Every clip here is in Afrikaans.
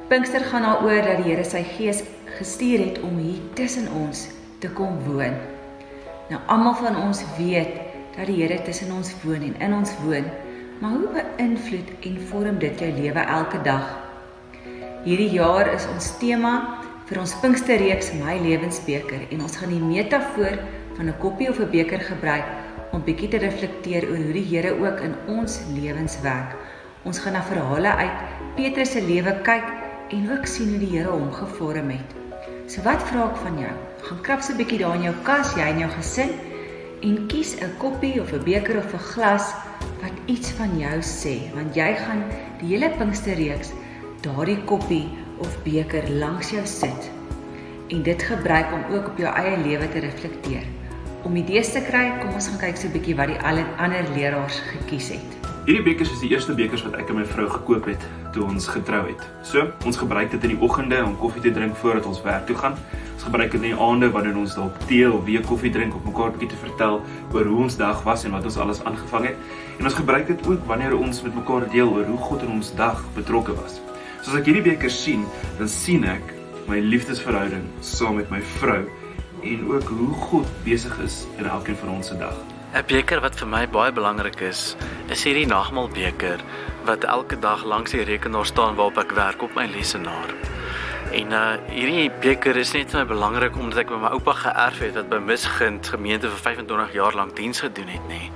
Pinkster gaan daaroor dat die Here sy Gees gestuur het om hier tussen ons te kom woon. Nou, almal van ons weet dat die Here tussen ons woon en in ons woon, maar hoe beïnvloed en vorm dit jou lewe elke dag? Hierdie jaar is ons tema vir ons Pinksterreeks My Lewensbeker en ons gaan die metafoor van 'n koppie of 'n beker gebruik om bietjie te reflekteer oor hoe die Here ook in ons lewens werk. Ons gaan na verhale uit Petrus se lewe kyk en ook sien hoe die Here hom gevorm het. So wat vra ek van jou? Gaan krap so 'n bietjie daar in jou kas, jy en jou gesin, en kies 'n koppie of 'n beker of 'n glas wat iets van jou sê, want jy gaan die hele Pinksterreeks daardie koppie of beker langs jou sit en dit gebruik om ook op jou eie lewe te reflekteer. Om idees te kry, kom ons gaan kyk so 'n bietjie wat die ander leraars gekies het. Hierdie bekers is die eerste bekers wat ek en my vrou gekoop het toe ons getrou het. So, ons gebruik dit in die oggende om koffie te drink voordat ons werk toe gaan. Ons gebruik dit in die aande wanneer ons dalk tee of weer koffie drink om mekaar 'n bietjie te vertel oor hoe ons dag was en wat ons alles aangevang het. En ons gebruik dit ook wanneer ons met mekaar deel oor hoe God in ons dag betrokke was. So as ek hierdie beker sien, dan sien ek my liefdesverhouding saam met my vrou en ook hoe God besig is in elkeen van ons se dag. 'n Beker wat vir my baie belangrik is hierdie nagmaalbeker wat elke dag langs die rekenaar staan waarop ek werk op my lesenaar. En hierdie beker is net vir my belangrik omdat ek by my oupa geërf het wat by Misgind gemeente vir 25 jaar lank diens gedoen het nie.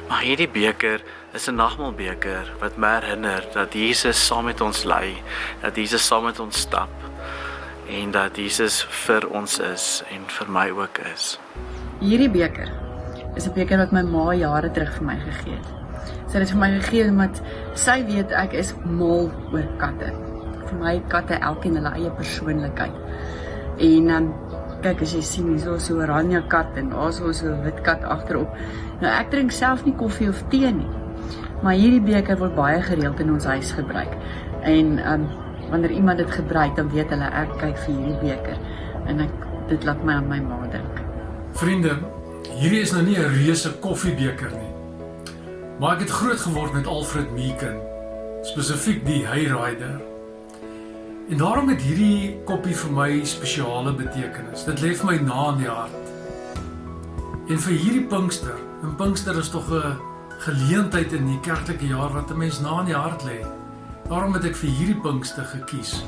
Maar hierdie beker is 'n nagmaalbeker wat my herinner dat Jesus saam met ons lei, dat Jesus saam met ons stap en dat Jesus vir ons is en vir my ook is. Hierdie beker is 'n beker wat my ma jare terug vir my gegee het. Sy het dit vir my gegee omdat sy weet ek is mal oor katte. Vir my katte elkeen hulle eie persoonlikheid. En kyk as jy sien hier so 'n oranje kat en daar so 'n wit kat agterop. Nou ek drink self nie koffie of tee nie. Maar hierdie beker word baie gereeld in ons huis gebruik. En wanneer iemand dit gebruik, dan weet hulle ek kyk vir hierdie beker en dit laat my aan my ma dink. Vriende, hierdie is nou nie 'n reuse koffiebeker nie. Maar ek het groot geword met Alfred Meeken, spesifiek die Hayrider. En daarom het hierdie koppie vir my spesiale betekenis. Dit lê vir my na in die hart. En vir hierdie Pinkster, en Pinkster is tog 'n geleentheid in die kerklike jaar wat 'n mens na in die hart lê. Daarom het ek vir hierdie Pinkster gekies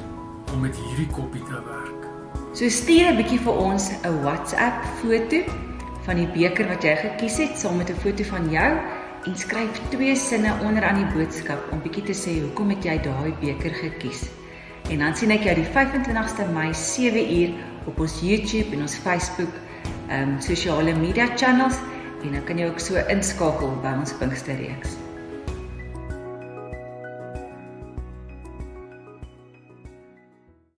om met hierdie koppie te werk. So stuur 'n bietjie vir ons 'n WhatsApp foto van die beker wat jy gekies het saam met 'n foto van jou en skryf 2 sinne onder aan die boodskap om bietjie te sê hoekom het jy daai beker gekies. En dan sien ek jou die 25ste Mei 7uur op ons YouTube en ons Facebook sosiale media channels en dan kan jy ook so inskakel by ons Pinksterreeks.